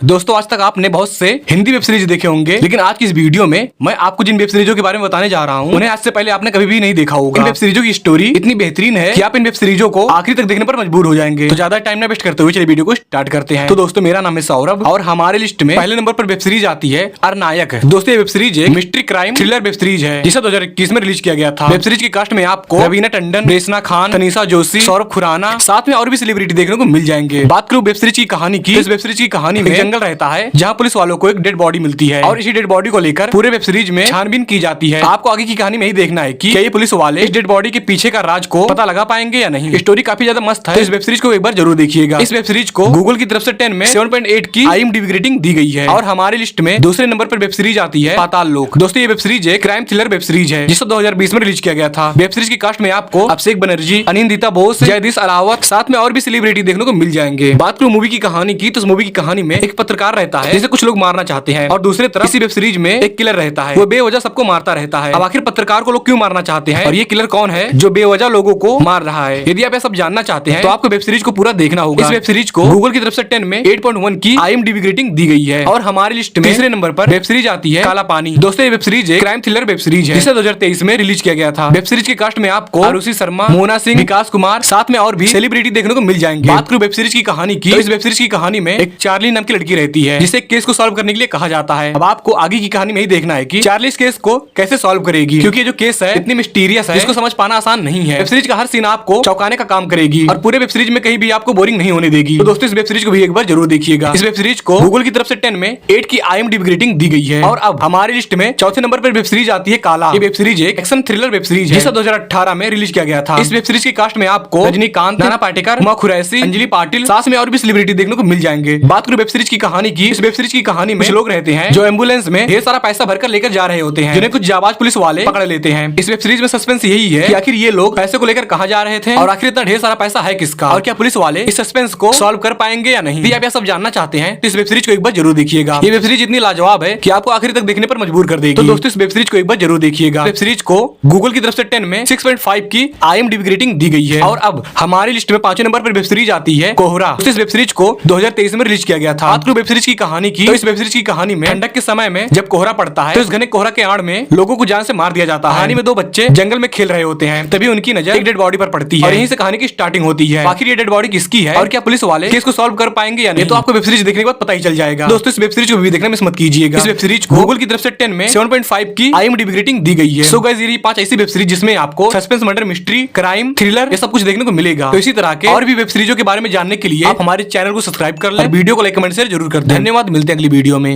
दोस्तों आज तक आपने बहुत से हिंदी वेब सीरीज देखे होंगे, लेकिन आज की इस वीडियो में मैं आपको जिन वेब सीरीजों के बारे में बताने जा रहा हूं उन्हें आज से पहले आपने कभी भी नहीं देखा होगा। इन वेब सीरीजों की स्टोरी इतनी बेहतरीन है कि आप इन वेब सीरीजों को आखिरी तक देखने पर मजबूर हो जाएंगे। तो ज्यादा टाइम ना वेस्ट करते हुए चलिए वीडियो को स्टार्ट करते हैं। तो दोस्तों मेरा नाम है सौरभ और हमारे लिस्ट में पहले नंबर पर वेब सीरीज आती है अरनायक। दोस्तों ये वेब सीरीज एक mystery crime thriller web series है जिसे 2021 में रिलीज किया गया था। वेब सीरीज की कास्ट में आपको रवीना टंडन, रेशना खान, तनीषा जोशी, सौरभ खुराना, साथ में और भी सेलिब्रिटी देखने को मिल जाएंगे। बात करूं वेब सीरीज की कहानी की, इस वेब सीरीज की कहानी में जंगल रहता है जहाँ पुलिस वालों को एक डेड बॉडी मिलती है और इसी डेड बॉडी को लेकर पूरे वेब सीरीज में छानबीन की जाती है। आपको आगे की कहानी में ही देखना है कि क्या ये पुलिस वाले इस डेड बॉडी के पीछे का राज को पता लगा पाएंगे या नहीं। स्टोरी काफी ज्यादा मस्त है, तो इस वेब सीरीज को एक बार जरूर देखिएगा। इस वेब सीरीज को गूगल की तरफ से 10 में 7.8 की IMDb रेटिंग दी गई है। और हमारे लिस्ट में दूसरे नंबर पर वेब सीरीज आती है पाताल लोक। दोस्तों ये वेब सीरीज एक क्राइम थ्रिलर वेब सीरीज है जिसे 2020 में रिलीज किया गया था। वेब सीरीज की कास्ट में आपको अभिषेक बनर्जी, अनिंदिता बोस, जयदीश अरावत, साथ में और भी सेलिब्रिटी देखने को मिल जाएंगे। बात करूं मूवी की कहानी की, तो इस मूवी की कहानी में एक पत्रकार रहता है जिसे कुछ लोग मारना चाहते हैं और दूसरी तरफ इसी वेब सीरीज में एक किलर रहता है, वो बेवजह सबको मारता रहता है। अब आखिर पत्रकार को लोग क्यों मारना चाहते हैं और ये किलर कौन है जो बेवजह लोगों को मार रहा है? यदि आप ये सब जानना चाहते हैं तो आपको वेब सीरीज को पूरा देखना होगा। इस वेब सीरीज को गूगल की तरफ से 10 में 8.1 की IMDb रेटिंग दी गई है। और हमारी लिस्ट में तीसरे नंबर पर वेब सीरीज आती है काला पानी। दोस्तों ये वेब सीरीज एक क्राइम थ्रिलर वेब सीरीज है जिसे 2023 में रिलीज किया गया था। वेब सीरीज के कास्ट में आपको आरुषि शर्मा, मोना सिंह, विकास कुमार, साथ में और भी सेलिब्रिटी देखने को मिल जाएंगे। बात करूं वेब सीरीज की कहानी की, तो इस वेब सीरीज की कहानी में एक चार्ली नाम की लड़की रहती है जिसे केस को सॉल्व करने के लिए कहा जाता है। अब आपको आगे की कहानी में ही देखना है कि चार्ली इस केस को कैसे सॉल्व करेगी, क्योंकि ये जो केस है इतनी मिस्टीरियस है, इसको समझ पाना आसान नहीं है। वेब सीरीज का हर सीन आपको चौंकाने का काम करेगी और पूरे वेब सीरीज में कहीं भी आपको बोरिंग नहीं होने देगी। तो दोस्तों इस वेब सीरीज को भी एक बार जरूर देखिएगा। इस वेब सीरीज को गूगल की तरफ से 10 में 8 की IMDb रेटिंग दी गई है। और अब हमारी लिस्ट में चौथे नंबर पर वेब सीरीज आती है काला। ये वेब सीरीज एक एक्शन थ्रिलर वेब सीरीज है जिसे 2018 में रिलीज किया गया था। इस वेब सीरीज की कास्ट में आपको रजनीकांत, नाना पाटेकर, उमा खुरैशी, अंजलि पाटिल, साथ में और भी सेलिब्रिटी देखने को मिल जाएंगे। बात करूं वेब सीरीज की कहानी की, इस वेब सीरीज की कहानी में कुछ लोग रहते हैं जो एम्बुलेंस में ढेर सारा पैसा भरकर लेकर जा रहे होते हैं, जिन्हें कुछ जाबाज पुलिस वाले पकड़ लेते हैं। इस वेब सीरीज में सस्पेंस यही है कि आखिर ये लोग पैसे को लेकर कहां जा रहे थे और आखिर इतना ढेर सारा पैसा है किसका, और क्या पुलिस वाले इस सस्पेंस को सॉल्व कर पाएंगे या नहीं। यदि आप यह सब जानना चाहते हैं तो इस वेब सीरीज को एक बार जरूर देखिएगा। ये वेब सीरीज इतनी लाजवाब है कि आपको आखिर तक देखने पर मजबूर कर देगी। तो दोस्तों इस वेब सीरीज को एक बार जरूर देखिएगा। वेब सीरीज को गूगल की तरफ से 10 में 6.5 की IMDb रेटिंग दी गई है। और अब हमारी लिस्ट में 5वें नंबर पर वेब सीरीज आती है कोहरा। इस वेब सीरीज को 2023 में रिलीज किया गया था। बात करूं वेब सीरीज की कहानी की, तो इस वेब सीरीज की कहानी में ठंडक के समय में जब कोहरा पड़ता है तो इस घने कोहरा के आड़ में लोगों को जान से मार दिया जाता है। कहानी में दो बच्चे जंगल में खेल रहे होते हैं, तभी उनकी नजर एक डेड बॉडी पर पड़ती है और यहीं से कहानी की स्टार्टिंग होती है। आखिर ये डेड बॉडी किसकी है और क्या पुलिस वाले केस को सॉल्व कर पाएंगे या नहीं, तो आपको वेब सीरीज देखने के बाद पता ही चल जाएगा। दोस्तों इस वेब सीरीज को भी देखना मिस मत कीजिएगा। इस वेब सीरीज को गूगल की तरफ से 10 में 7.5 की IMDb रेटिंग दी गई है। सो गाइस ये 5 ऐसी वेब सीरीज जिसमें आपको suspense, murder, mystery, crime, thriller ये सब कुछ देखने को मिलेगा। तो इसी तरह के और भी वेब सीरीजों के बारे में जानने के लिए आप हमारे चैनल को सब्सक्राइब कर लें, वीडियो को लाइक, कमेंट, शेयर जरूर कर दें। धन्यवाद, मिलते हैं अगली वीडियो में।